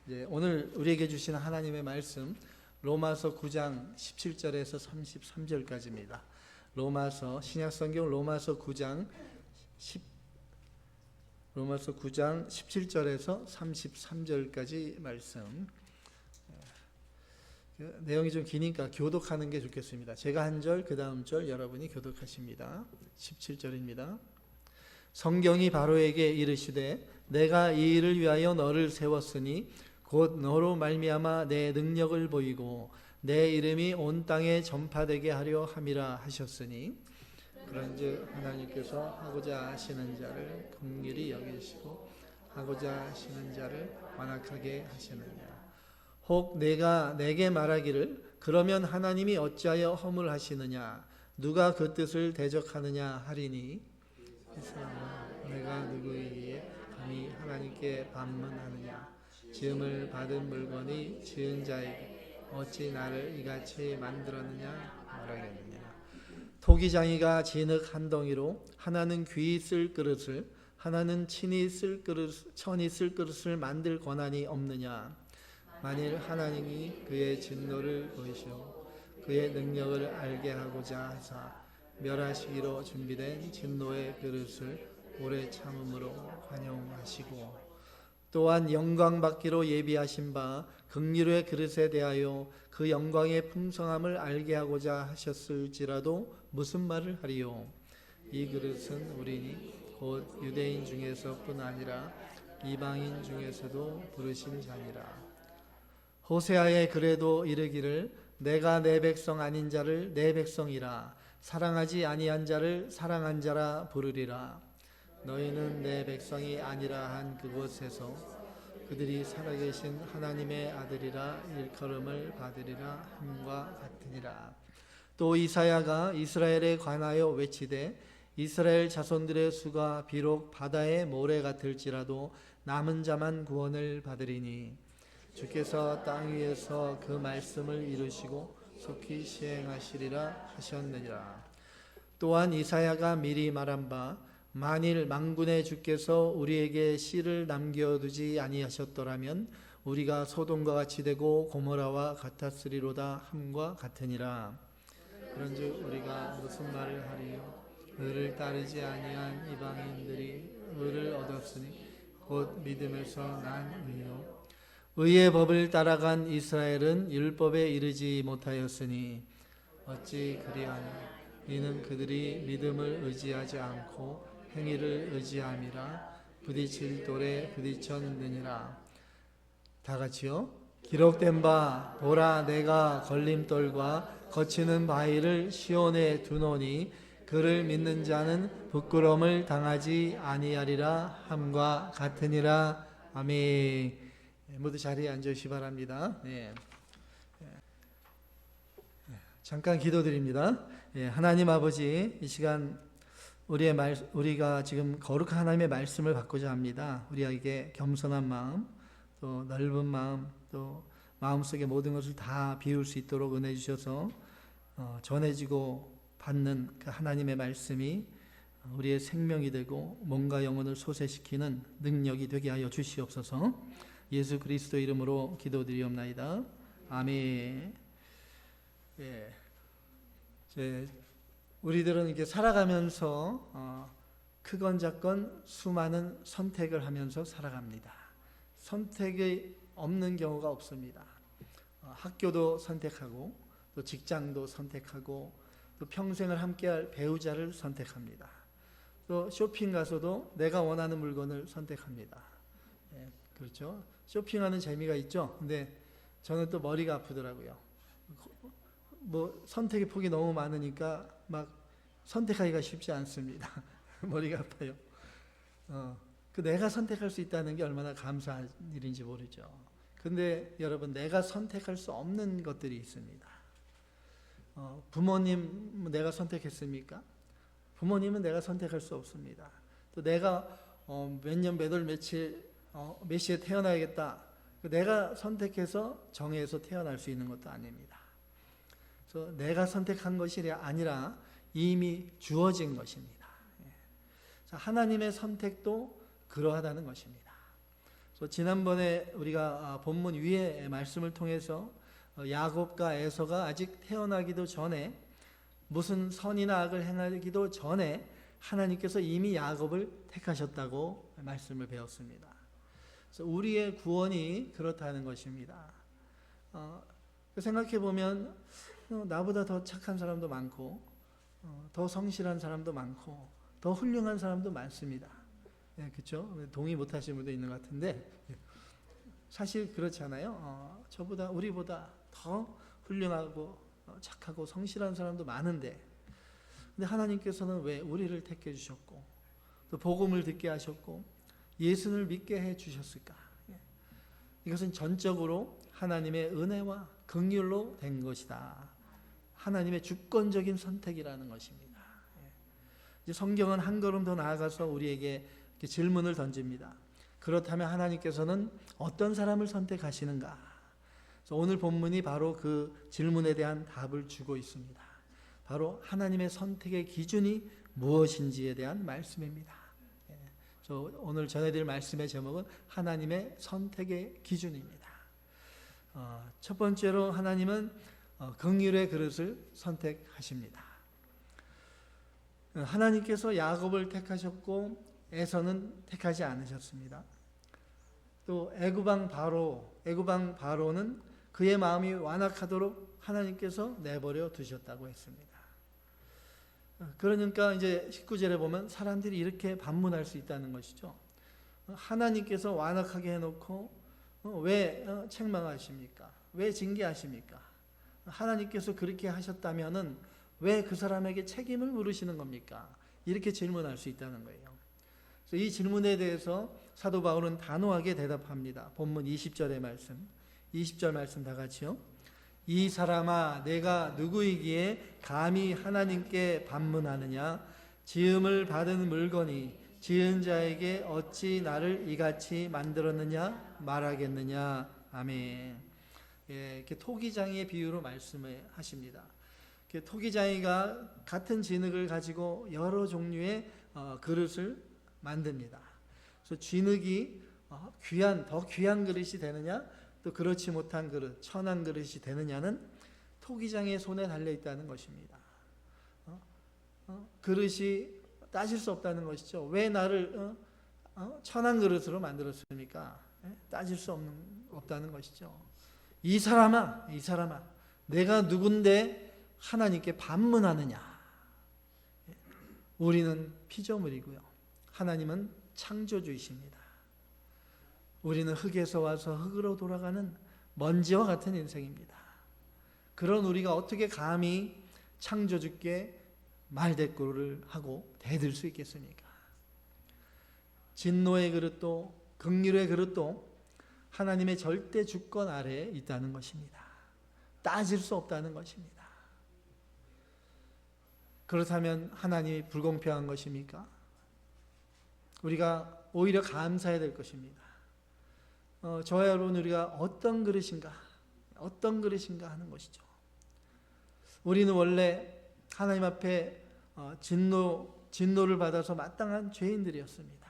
오늘 우리에게 주시는 하나님의 말씀 로마서 9장 17절에서 33절까지입니다. 로마서 신약성경 로마서 9장 17절에서 33절까지 말씀. 내용이 좀 기니까 교독하는 게 좋겠습니다. 제가 한 절, 그 다음 절 여러분이 교독하십니다. 17절입니다. 성경이 바로에게 이르시되 내가 이 일을 위하여 너를 세웠으니 곧 너로 말미암아 내 능력을 보이고 내 이름이 온 땅에 전파되게 하려 함이라 하셨으니 그런즉 하나님께서 하고자 하시는 자를 긍휼히 여기시고 하고자 하시는 자를 완악하게 하시느냐. 혹 내가 내게 말하기를 그러면 하나님이 어찌하여 허물하시느냐 누가 그 뜻을 대적하느냐 하리니 내가 누구에게 감히 하나님께 반문하느냐. 지음을 받은 물건이 지은 자에게 어찌 나를 이같이 만들었느냐 말하겠느냐. 토기장이가 진흙 한 덩이로 하나는 귀 쓸 그릇을 하나는 천이 쓸 그릇을 만들 권한이 없느냐. 만일 하나님이 그의 진노를 보이시오 그의 능력을 알게 하고자 하사 멸하시기로 준비된 진노의 그릇을 오래 참음으로 환영하시고 또한 영광 받기로 예비하신 바 긍휼의 그릇에 대하여 그 영광의 풍성함을 알게 하고자 하셨을지라도 무슨 말을 하리요. 이 그릇은 우리니 곧 유대인 중에서뿐 아니라 이방인 중에서도 부르신 자니라. 호세아의 글에도 이르기를 내가 내 백성 아닌 자를 내 백성이라 사랑하지 아니한 자를 사랑한 자라 부르리라. 너희는 내 백성이 아니라 한 그곳에서 그들이 살아계신 하나님의 아들이라 일컬음을 받으리라 함과 같으니라. 또 이사야가 이스라엘에 관하여 외치되 이스라엘 자손들의 수가 비록 바다의 모래 같을지라도 남은 자만 구원을 받으리니 주께서 땅 위에서 그 말씀을 이루시고 속히 시행하시리라 하셨느니라. 또한 이사야가 미리 말한 바 만일 만군의 주께서 우리에게 씨를 남겨두지 아니하셨더라면 우리가 소돔과 같이 되고 고모라와 같았으리로다 함과 같으니라. 그런즉 우리가 무슨 말을 하리요. 의를 따르지 아니한 이방인들이 의를 얻었으니 곧 믿음에서 난 의요. 의의 법을 따라간 이스라엘은 율법에 이르지 못하였으니 어찌 그리하냐. 이는 그들이 믿음을 의지하지 않고 행위를 의지함이라. 부딪힐 돌에 부딪혔느니라. 다 같이요. 기록된 바 보라 내가 걸림돌과 거치는 바위를 시온에 두노니 그를 믿는 자는 부끄러움을 당하지 아니하리라 함과 같으니라. 아멘. 모두 자리에 앉으시기 바랍니다. 네. 잠깐 기도드립니다. 하나님 아버지, 이 시간 우리가 지금 거룩한 하나님의 말씀을 받고자 합니다. 우리에게 겸손한 마음, 또 넓은 마음, 또 마음속의 모든 것을 다 비울 수 있도록 은혜 주셔서 전해지고 받는 그 하나님의 말씀이 우리의 생명이 되고 몸과 영혼을 소생시키는 능력이 되게 하여 주시옵소서. 예수 그리스도 이름으로 기도드리옵나이다. 아멘. 우리들은 이렇게 살아가면서 크건 작건 수많은 선택을 하면서 살아갑니다. 선택이 없는 경우가 없습니다. 학교도 선택하고 또 직장도 선택하고 또 평생을 함께할 배우자를 선택합니다. 또 쇼핑 가서도 내가 원하는 물건을 선택합니다. 그렇죠? 쇼핑하는 재미가 있죠. 근데 저는 또 머리가 아프더라고요. 선택의 폭이 너무 많으니까 막 선택하기가 쉽지 않습니다. 머리가 아파요. 내가 선택할 수 있다는 게 얼마나 감사한 일인지 모르죠. 근데 여러분, 내가 선택할 수 없는 것들이 있습니다. 부모님 내가 선택했습니까? 부모님은 내가 선택할 수 없습니다. 또 내가 몇 년 몇 월 며칠 몇 시에 태어나야겠다. 내가 선택해서 정해서 태어날 수 있는 것도 아닙니다. 그래서 내가 선택한 것이 아니라 이미 주어진 것입니다. 하나님의 선택도 그러하다는 것입니다. 지난번에 우리가 본문 위에 말씀을 통해서 야곱과 에서가 아직 태어나기도 전에, 무슨 선이나 악을 행하기도 전에 하나님께서 이미 야곱을 택하셨다고 말씀을 배웠습니다. 그래서 우리의 구원이 그렇다는 것입니다. 생각해 보면 나보다 더 착한 사람도 많고, 더 성실한 사람도 많고, 더 훌륭한 사람도 많습니다. 그렇죠? 동의 못하시는 분도 있는 것 같은데 사실 그렇잖아요. 저보다, 우리보다 더 훌륭하고 착하고 성실한 사람도 많은데, 근데 하나님께서는 왜 우리를 택해 주셨고 또 복음을 듣게 하셨고 예수를 믿게 해 주셨을까? 이것은 전적으로 하나님의 은혜와 긍휼로 된 것이다. 하나님의 주권적인 선택이라는 것입니다. 이제 성경은 한 걸음 더 나아가서 우리에게 질문을 던집니다. 그렇다면 하나님께서는 어떤 사람을 선택하시는가? 그래서 오늘 본문이 바로 그 질문에 대한 답을 주고 있습니다. 바로 하나님의 선택의 기준이 무엇인지에 대한 말씀입니다. 그래서 오늘 전해드릴 말씀의 제목은 하나님의 선택의 기준입니다. 첫 번째로 하나님은 긍휼의 그릇을 선택하십니다. 하나님께서 야곱을 택하셨고 에서는 택하지 않으셨습니다. 또 애굽왕 바로는 그의 마음이 완악하도록 하나님께서 내버려 두셨다고 했습니다. 그러니까 이제 19절에 보면 사람들이 이렇게 반문할 수 있다는 것이죠. 하나님께서 완악하게 해놓고 왜 책망하십니까? 왜 징계하십니까? 하나님께서 그렇게 하셨다면은 왜 그 사람에게 책임을 물으시는 겁니까? 이렇게 질문할 수 있다는 거예요. 그래서 이 질문에 대해서 사도 바울은 단호하게 대답합니다. 본문 20절의 말씀, 20절 말씀 다 같이요. 이 사람아, 내가 누구이기에 감히 하나님께 반문하느냐? 지음을 받은 물건이 지은 자에게 어찌 나를 이같이 만들었느냐 말하겠느냐. 아멘. 이렇게 토기장이의 비유로 말씀을 하십니다. 토기장이가 같은 진흙을 가지고 여러 종류의 그릇을 만듭니다. 그래서 진흙이 더 귀한 그릇이 되느냐, 또 그렇지 못한 그릇, 천한 그릇이 되느냐는 토기장의 손에 달려 있다는 것입니다. 그릇이 따질 수 없다는 것이죠. 왜 나를 천한 그릇으로 만들었습니까? 따질 수 없다는 것이죠. 이 사람아, 내가 누군데 하나님께 반문하느냐? 우리는 피조물이고요. 하나님은 창조주이십니다. 우리는 흙에서 와서 흙으로 돌아가는 먼지와 같은 인생입니다. 그런 우리가 어떻게 감히 창조주께 말대꾸를 하고 대들 수 있겠습니까? 진노의 그릇도 긍휼의 그릇도 하나님의 절대 주권 아래에 있다는 것입니다. 따질 수 없다는 것입니다. 그렇다면 하나님이 불공평한 것입니까? 우리가 오히려 감사해야 될 것입니다. 저와 여러분, 우리가 어떤 그릇인가 하는 것이죠. 우리는 원래 하나님 앞에 진노를 받아서 마땅한 죄인들이었습니다.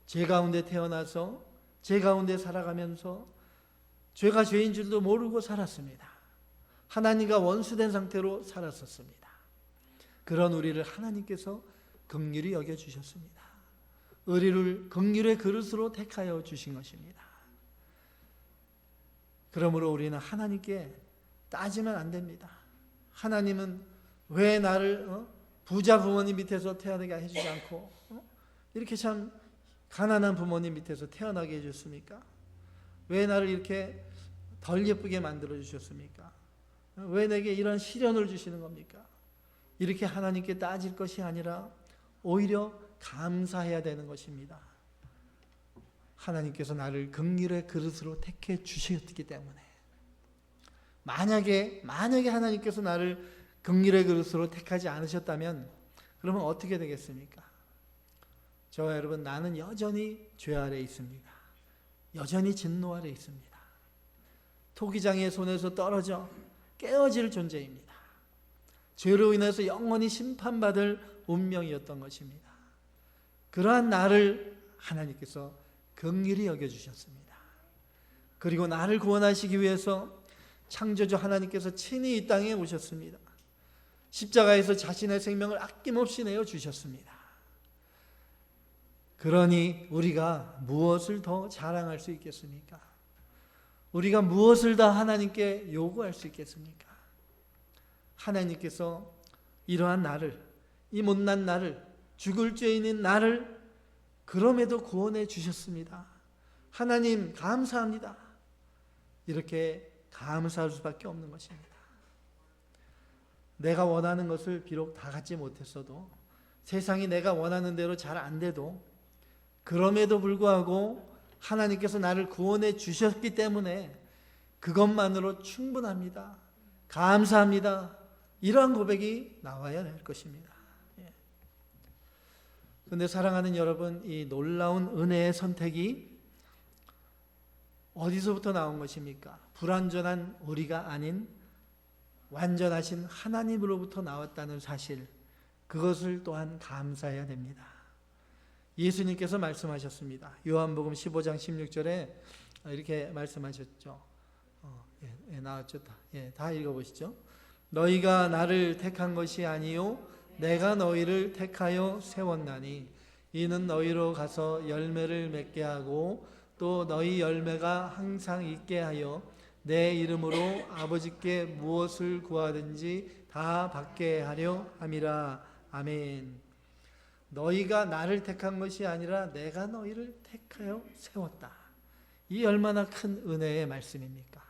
죄 가운데 태어나서 죄 가운데 살아가면서 죄가 죄인 줄도 모르고 살았습니다. 하나님과 원수된 상태로 살았었습니다. 그런 우리를 하나님께서 긍휼히 여겨주셨습니다. 우리를 긍휼의 그릇으로 택하여 주신 것입니다. 그러므로 우리는 하나님께 따지면 안 됩니다. 하나님은 왜 나를 부자 부모님 밑에서 태어나게 해주지 않고 이렇게 참 가난한 부모님 밑에서 태어나게 해줬습니까? 왜 나를 이렇게 덜 예쁘게 만들어 주셨습니까? 왜 내게 이런 시련을 주시는 겁니까? 이렇게 하나님께 따질 것이 아니라 오히려 감사해야 되는 것입니다. 하나님께서 나를 긍휼의 그릇으로 택해 주셨기 때문에. 만약에 하나님께서 나를 긍휼의 그릇으로 택하지 않으셨다면 그러면 어떻게 되겠습니까? 저와 여러분, 나는 여전히 죄 아래에 있습니다. 여전히 진노 아래에 있습니다. 토기장의 손에서 떨어져 깨어질 존재입니다. 죄로 인해서 영원히 심판받을 운명이었던 것입니다. 그러한 나를 하나님께서 긍휼히 여겨주셨습니다. 그리고 나를 구원하시기 위해서 창조주 하나님께서 친히 이 땅에 오셨습니다. 십자가에서 자신의 생명을 아낌없이 내어주셨습니다. 그러니 우리가 무엇을 더 자랑할 수 있겠습니까? 우리가 무엇을 더 하나님께 요구할 수 있겠습니까? 하나님께서 이러한 나를, 이 못난 나를, 죽을 죄인인 나를 그럼에도 구원해 주셨습니다. 하나님 감사합니다. 이렇게 감사할 수밖에 없는 것입니다. 내가 원하는 것을 비록 다 갖지 못했어도, 세상이 내가 원하는 대로 잘 안 돼도, 그럼에도 불구하고 하나님께서 나를 구원해 주셨기 때문에 그것만으로 충분합니다. 감사합니다. 이러한 고백이 나와야 할 것입니다. 그런데 사랑하는 여러분, 이 놀라운 은혜의 선택이 어디서부터 나온 것입니까? 불완전한 우리가 아닌 완전하신 하나님으로부터 나왔다는 사실, 그것을 또한 감사해야 됩니다. 예수님께서 말씀하셨습니다. 요한복음 15장 16절에 이렇게 말씀하셨죠. 나왔죠. 다 읽어보시죠. 너희가 나를 택한 것이 아니요 내가 너희를 택하여 세웠나니 이는 너희로 가서 열매를 맺게 하고 또 너희 열매가 항상 있게 하여 내 이름으로 아버지께 무엇을 구하든지 다 받게 하려 함이라. 아멘. 너희가 나를 택한 것이 아니라 내가 너희를 택하여 세웠다. 이 얼마나 큰 은혜의 말씀입니까?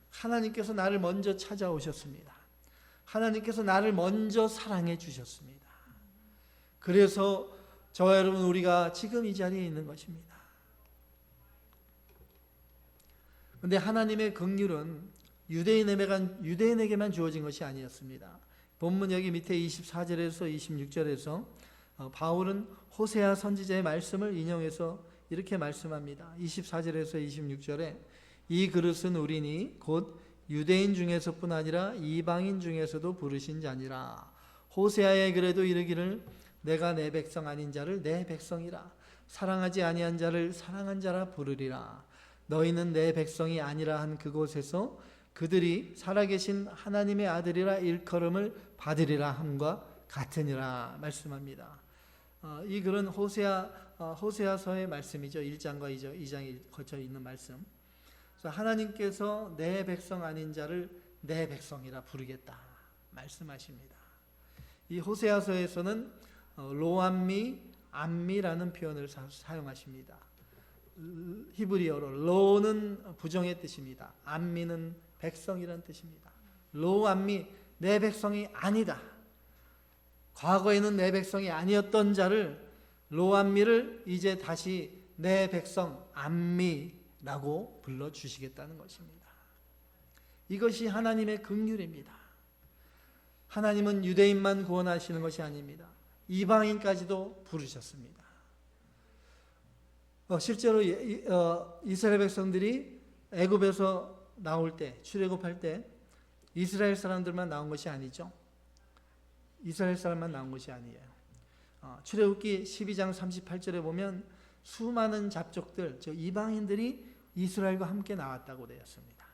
하나님께서 나를 먼저 찾아오셨습니다. 하나님께서 나를 먼저 사랑해 주셨습니다. 그래서 저와 여러분, 우리가 지금 이 자리에 있는 것입니다. 그런데 하나님의 긍휼은 유대인에게만 주어진 것이 아니었습니다. 본문 여기 밑에 24절에서 26절에서 바울은 호세아 선지자의 말씀을 인용해서 이렇게 말씀합니다. 24절에서 26절에 이 그릇은 우리니 곧 유대인 중에서뿐 아니라 이방인 중에서도 부르신 자니라. 호세아의 글에도 이르기를 내가 내 백성 아닌 자를 내 백성이라, 사랑하지 아니한 자를 사랑한 자라 부르리라. 너희는 내 백성이 아니라 한 그곳에서 그들이 살아계신 하나님의 아들이라 일컬음을 받으리라 함과 같으니라 말씀합니다. 이 글은 호세아서의 말씀이죠. 1장과 2장이 거쳐 있는 말씀. 그래서 하나님께서 내 백성 아닌 자를 내 백성이라 부르겠다 말씀하십니다. 이 호세아서에서는 로암미, 암미라는 표현을 사용하십니다. 히브리어로 로는 부정의 뜻입니다. 암미는 백성이라는 뜻입니다. 로암미, 내 백성이 아니다. 과거에는 내 백성이 아니었던 자를, 로암미를 이제 다시 내 백성 암미라고 불러주시겠다는 것입니다. 이것이 하나님의 긍휼입니다. 하나님은 유대인만 구원하시는 것이 아닙니다. 이방인까지도 부르셨습니다. 실제로 이스라엘 백성들이 애굽에서 나올 때, 출애굽할 때 이스라엘 사람들만 나온 것이 아니죠. 이스라엘 사람만 나온 것이 아니에요. 출애굽기 12장 38절에 보면 수많은 잡족들, 즉 이방인들이 이스라엘과 함께 나왔다고 되었습니다.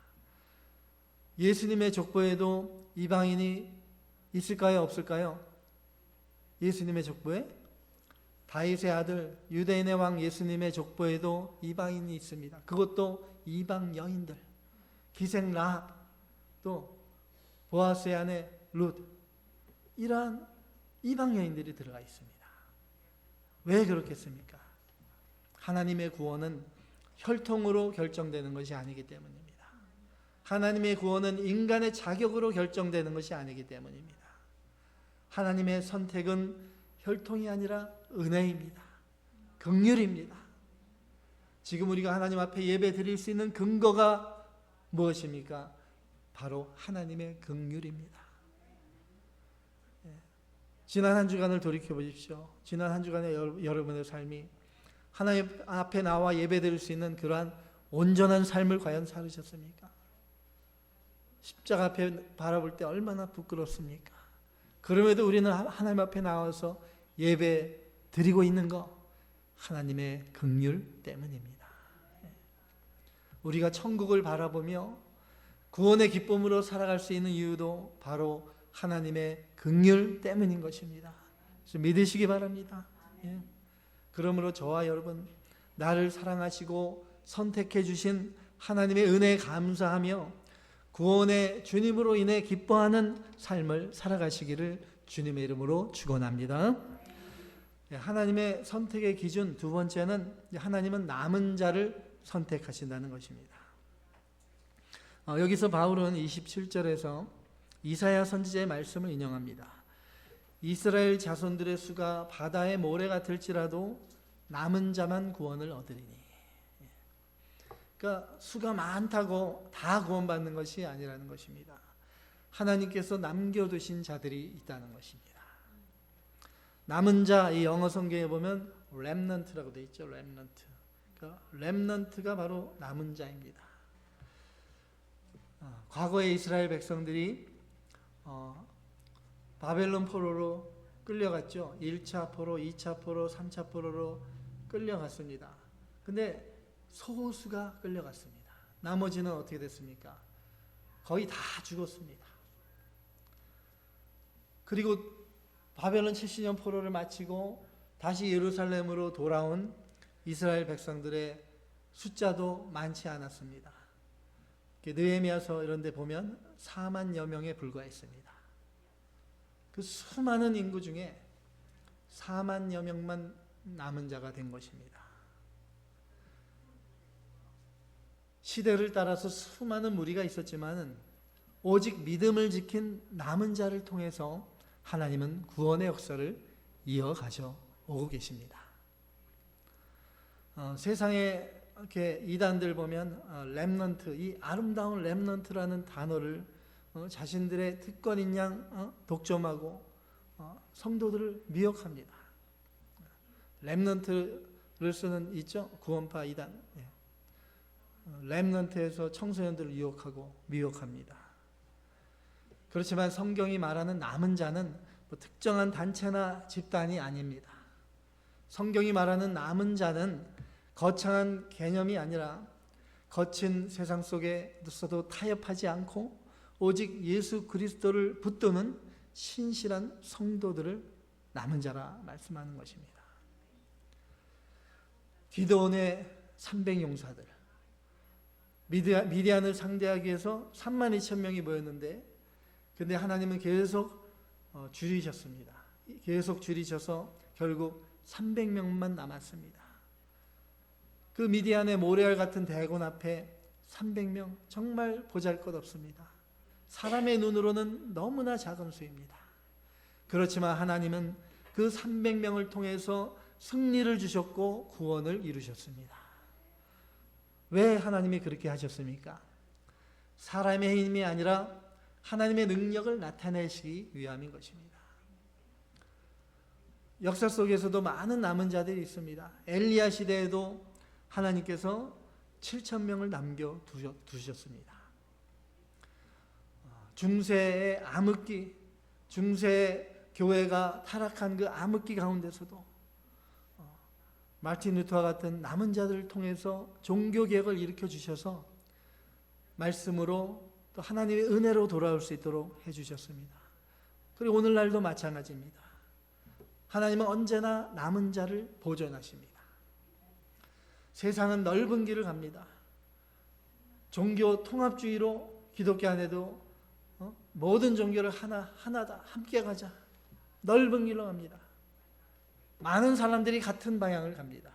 예수님의 족보에도 이방인이 있을까요? 없을까요? 예수님의 족보에 다윗의 아들 유대인의 왕 예수님의 족보에도 이방인이 있습니다. 그것도 이방 여인들, 기생 라합, 또 보아스의 아내 룻, 이러한 이방 여인들이 들어가 있습니다. 왜 그렇겠습니까? 하나님의 구원은 혈통으로 결정되는 것이 아니기 때문입니다. 하나님의 구원은 인간의 자격으로 결정되는 것이 아니기 때문입니다. 하나님의 선택은 혈통이 아니라 은혜입니다. 긍휼입니다. 지금 우리가 하나님 앞에 예배 드릴 수 있는 근거가 무엇입니까? 바로 하나님의 긍휼입니다. 지난 한 주간을 돌이켜 보십시오. 지난 한 주간의 여러분의 삶이 하나님 앞에 나와 예배 드릴 수 있는 그러한 온전한 삶을 과연 살으셨습니까? 십자가 앞에 바라볼 때 얼마나 부끄럽습니까? 그럼에도 우리는 하나님 앞에 나와서 예배 드리고 있는 거, 하나님의 긍휼 때문입니다. 우리가 천국을 바라보며 구원의 기쁨으로 살아갈 수 있는 이유도 바로 하나님의 긍휼 때문인 것입니다. 그래서 믿으시기 바랍니다. 그러므로 저와 여러분, 나를 사랑하시고 선택해 주신 하나님의 은혜에 감사하며 구원의 주님으로 인해 기뻐하는 삶을 살아가시기를 주님의 이름으로 축원합니다. 하나님의 선택의 기준 두 번째는 하나님은 남은 자를 선택하신다는 것입니다. 여기서 바울은 27절에서 이사야 선지자의 말씀을 인용합니다. 이스라엘 자손들의 수가 바다의 모래 같을지라도 남은 자만 구원을 얻으리니. 그러니까 수가 많다고 다 구원받는 것이 아니라는 것입니다. 하나님께서 남겨두신 자들이 있다는 것입니다. 남은 자, 이 영어 성경에 보면 렘넌트라고 되어 있죠. 렘넌트. 그러니까 렘넌트가 바로 남은 자입니다. 과거에 이스라엘 백성들이 바벨론 포로로 끌려갔죠. 1차 포로, 2차 포로, 3차 포로로 끌려갔습니다. 근데 소수가 끌려갔습니다. 나머지는 어떻게 됐습니까? 거의 다 죽었습니다. 그리고 바벨론 70년 포로를 마치고 다시 예루살렘으로 돌아온 이스라엘 백성들의 숫자도 많지 않았습니다. 느헤미야서 이런 데 보면 4만여 명에 불과했습니다. 그 수많은 인구 중에 4만여 명만 남은 자가 된 것입니다. 시대를 따라서 수많은 무리가 있었지만 오직 믿음을 지킨 남은 자를 통해서 하나님은 구원의 역사를 이어가셔 오고 계십니다. 세상에 이렇게 이단들 보면 렘넌트, 이 아름다운 렘넌트라는 단어를 자신들의 특권인 양 독점하고 성도들을 미혹합니다. 렘넌트를 쓰는 있죠? 구원파 이단. 렘넌트에서 청소년들을 유혹하고 미혹합니다. 그렇지만 성경이 말하는 남은 자는 특정한 단체나 집단이 아닙니다. 성경이 말하는 남은 자는 거창한 개념이 아니라 거친 세상 속에서도 타협하지 않고 오직 예수 그리스도를 붙드는 신실한 성도들을 남은 자라 말씀하는 것입니다. 기드온의 300용사들, 미디안을 상대하기 위해서 32,000명이 모였는데, 근데 하나님은 계속 줄이셨습니다. 계속 줄이셔서 결국 300명만 남았습니다. 그 미디안의 모래알 같은 대군 앞에 300명, 정말 보잘것없습니다. 사람의 눈으로는 너무나 작은 수입니다. 그렇지만 하나님은 그 300명을 통해서 승리를 주셨고 구원을 이루셨습니다. 왜 하나님이 그렇게 하셨습니까? 사람의 힘이 아니라 하나님의 능력을 나타내시기 위함인 것입니다. 역사 속에서도 많은 남은 자들이 있습니다. 엘리야 시대에도 하나님께서 7,000명을 남겨두셨습니다. 중세의 암흑기, 중세 교회가 타락한 그 암흑기 가운데서도 마틴 루터와 같은 남은 자들을 통해서 종교개혁을 일으켜 주셔서 말씀으로 또 하나님의 은혜로 돌아올 수 있도록 해주셨습니다. 그리고 오늘날도 마찬가지입니다. 하나님은 언제나 남은 자를 보존하십니다. 세상은 넓은 길을 갑니다. 종교 통합주의로 기독교 안에도 모든 종교를 하나다, 함께 가자. 넓은 길로 갑니다. 많은 사람들이 같은 방향을 갑니다.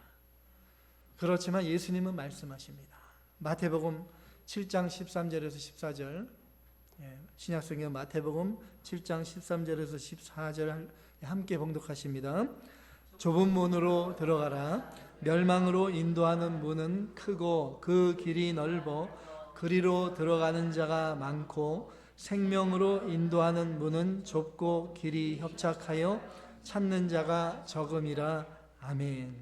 그렇지만 예수님은 말씀하십니다. 마태복음 7장 13절에서 14절, 신약성경 마태복음 7장 13절에서 14절 함께 봉독하십니다. 좁은 문으로 들어가라. 멸망으로 인도하는 문은 크고 그 길이 넓어 그리로 들어가는 자가 많고 생명으로 인도하는 문은 좁고 길이 협착하여 찾는 자가 적음이라. 아멘.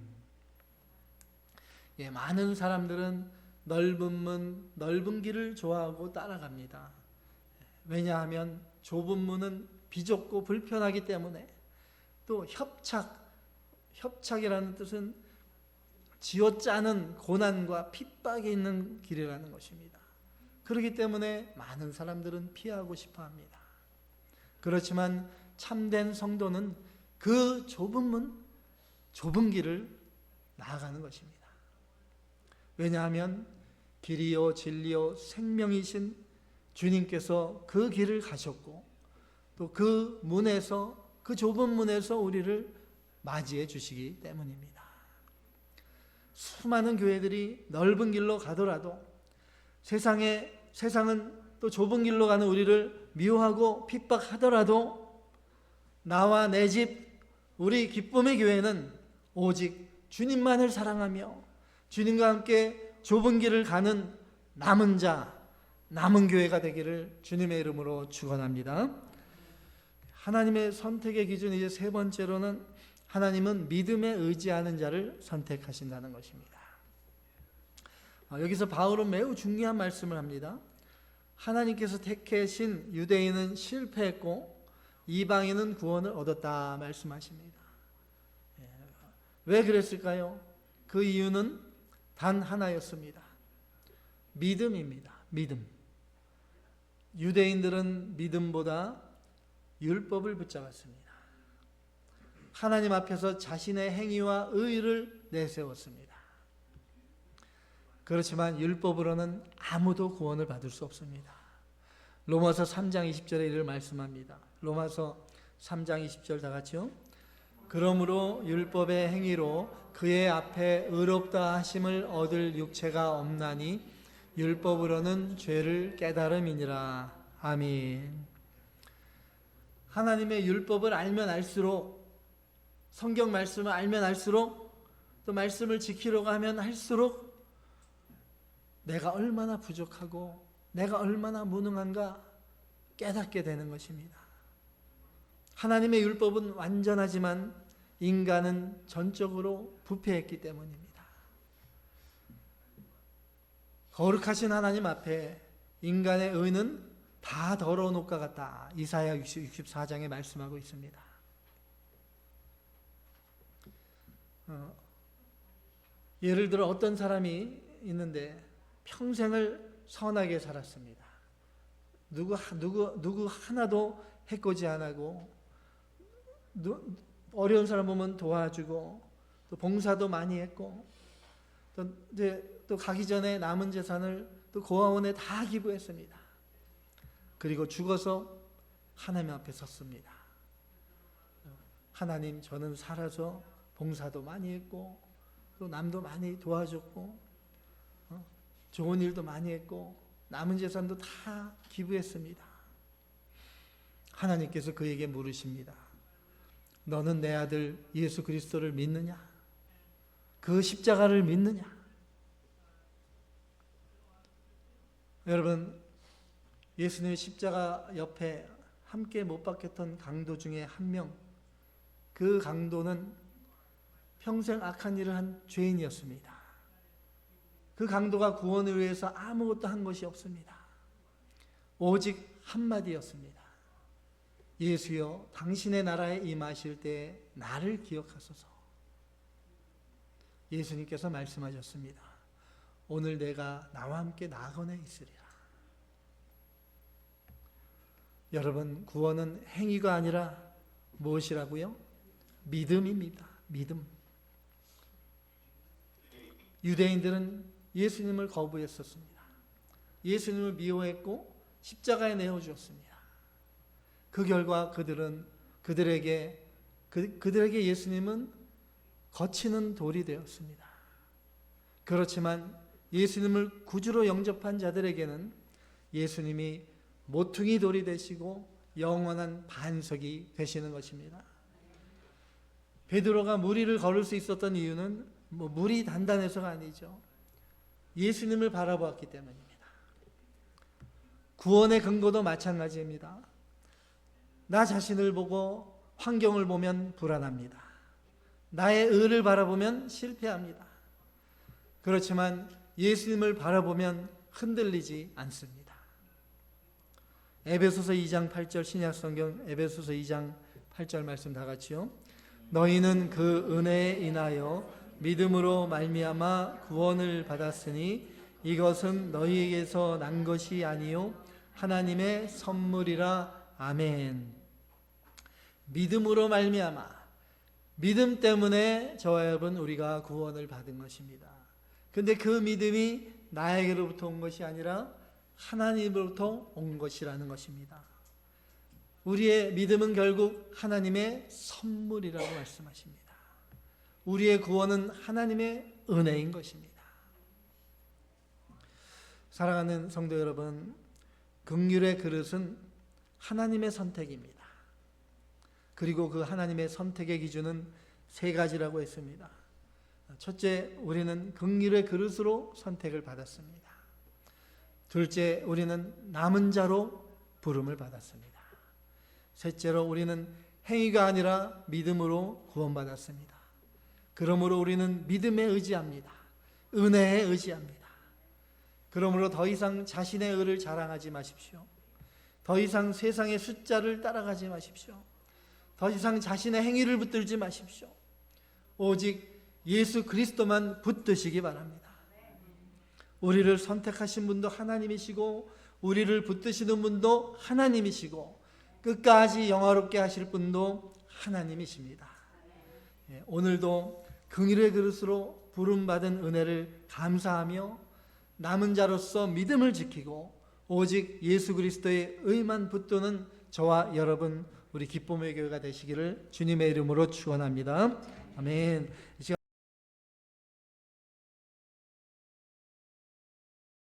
많은 사람들은 넓은 문, 넓은 길을 좋아하고 따라갑니다. 왜냐하면 좁은 문은 비좁고 불편하기 때문에, 또 협착이라는 뜻은 쥐어짜는 고난과 핍박이 있는 길이라는 것입니다. 그렇기 때문에 많은 사람들은 피하고 싶어 합니다. 그렇지만 참된 성도는 그 좁은 문, 좁은 길을 나아가는 것입니다. 왜냐하면 길이요 진리요 생명이신 주님께서 그 길을 가셨고 또 그 문에서, 그 좁은 문에서 우리를 맞이해 주시기 때문입니다. 수많은 교회들이 넓은 길로 가더라도 세상은 또 좁은 길로 가는 우리를 미워하고 핍박하더라도 나와 내 집, 우리 기쁨의 교회는 오직 주님만을 사랑하며 주님과 함께 좁은 길을 가는 남은 자, 남은 교회가 되기를 주님의 이름으로 축원합니다. 하나님의 선택의 기준, 이제 세 번째로는 하나님은 믿음에 의지하는 자를 선택하신다는 것입니다. 여기서 바울은 매우 중요한 말씀을 합니다. 하나님께서 택하신 유대인은 실패했고 이방인은 구원을 얻었다 말씀하십니다. 왜 그랬을까요? 그 이유는 단 하나였습니다. 믿음입니다. 믿음. 유대인들은 믿음보다 율법을 붙잡았습니다. 하나님 앞에서 자신의 행위와 의를 내세웠습니다. 그렇지만 율법으로는 아무도 구원을 받을 수 없습니다. 로마서 3장 20절에 이를 말씀합니다. 로마서 3장 20절 다 같이요. 그러므로 율법의 행위로 그의 앞에 의롭다 하심을 얻을 육체가 없나니 율법으로는 죄를 깨달음이니라. 아멘. 하나님의 율법을 알면 알수록, 성경 말씀을 알면 알수록, 또 말씀을 지키려고 하면 할수록 내가 얼마나 부족하고 내가 얼마나 무능한가 깨닫게 되는 것입니다. 하나님의 율법은 완전하지만 인간은 전적으로 부패했기 때문입니다. 거룩하신 하나님 앞에 인간의 의는 다 더러운 옷과 같다. 이사야 64장에 말씀하고 있습니다. 예를 들어 어떤 사람이 있는데 평생을 선하게 살았습니다. 누구 하나도 해코지 안 하고, 어려운 사람 보면 도와주고, 또 봉사도 많이 했고, 또 가기 전에 남은 재산을 또 고아원에 다 기부했습니다. 그리고 죽어서 하나님 앞에 섰습니다. 하나님, 저는 살아서 봉사도 많이 했고, 또 남도 많이 도와줬고, 좋은 일도 많이 했고, 남은 재산도 다 기부했습니다. 하나님께서 그에게 물으십니다. 너는 내 아들 예수 그리스도를 믿느냐? 그 십자가를 믿느냐? 여러분, 예수님의 십자가 옆에 함께 못 박혔던 강도 중에 한 명, 그 강도는 평생 악한 일을 한 죄인이었습니다. 그 강도가 구원을 위해서 아무것도 한 것이 없습니다. 오직 한마디였습니다. 예수여, 당신의 나라에 임하실 때 나를 기억하소서. 예수님께서 말씀하셨습니다. 오늘 내가 나와 함께 낙원에 있으리라. 여러분, 구원은 행위가 아니라 무엇이라고요? 믿음입니다. 믿음. 유대인들은 예수님을 거부했었습니다. 예수님을 미워했고 십자가에 내어주었습니다. 그 결과 그들에게 예수님은 거치는 돌이 되었습니다. 그렇지만 예수님을 구주로 영접한 자들에게는 예수님이 모퉁이 돌이 되시고 영원한 반석이 되시는 것입니다. 베드로가 물 위를 걸을 수 있었던 이유는 물이 단단해서가 아니죠. 예수님을 바라보았기 때문입니다. 구원의 근거도 마찬가지입니다. 나 자신을 보고 환경을 보면 불안합니다. 나의 의를 바라보면 실패합니다. 그렇지만 예수님을 바라보면 흔들리지 않습니다. 에베소서 2장 8절, 신약성경 에베소서 2장 8절 말씀 다 같이요. 너희는 그 은혜에 인하여 믿음으로 말미암아 구원을 받았으니 이것은 너희에게서 난 것이 아니요 하나님의 선물이라. 아멘. 믿음으로 말미암아, 믿음 때문에 저와 여러분 우리가 구원을 받은 것입니다. 근데 그 믿음이 나에게로부터 온 것이 아니라 하나님으로부터 온 것이라는 것입니다. 우리의 믿음은 결국 하나님의 선물이라고 말씀하십니다. 우리의 구원은 하나님의 은혜인 것입니다. 사랑하는 성도 여러분, 긍휼의 그릇은 하나님의 선택입니다. 그리고 그 하나님의 선택의 기준은 세 가지라고 했습니다. 첫째, 우리는 긍휼의 그릇으로 선택을 받았습니다. 둘째, 우리는 남은 자로 부름을 받았습니다. 셋째로, 우리는 행위가 아니라 믿음으로 구원받았습니다. 그러므로 우리는 믿음에 의지합니다. 은혜에 의지합니다. 그러므로 더 이상 자신의 의를 자랑하지 마십시오. 더 이상 세상의 숫자를 따라가지 마십시오. 더 이상 자신의 행위를 붙들지 마십시오. 오직 예수 그리스도만 붙드시기 바랍니다. 우리를 선택하신 분도 하나님이시고 우리를 붙드시는 분도 하나님이시고 끝까지 영화롭게 하실 분도 하나님이십니다. 오늘도 긍휼의 그릇으로 부름받은 은혜를 감사하며 남은 자로서 믿음을 지키고 오직 예수 그리스도의 의만 붙드는 저와 여러분, 우리 기쁨의 교회가 되시기를 주님의 이름으로 축원합니다. 아멘.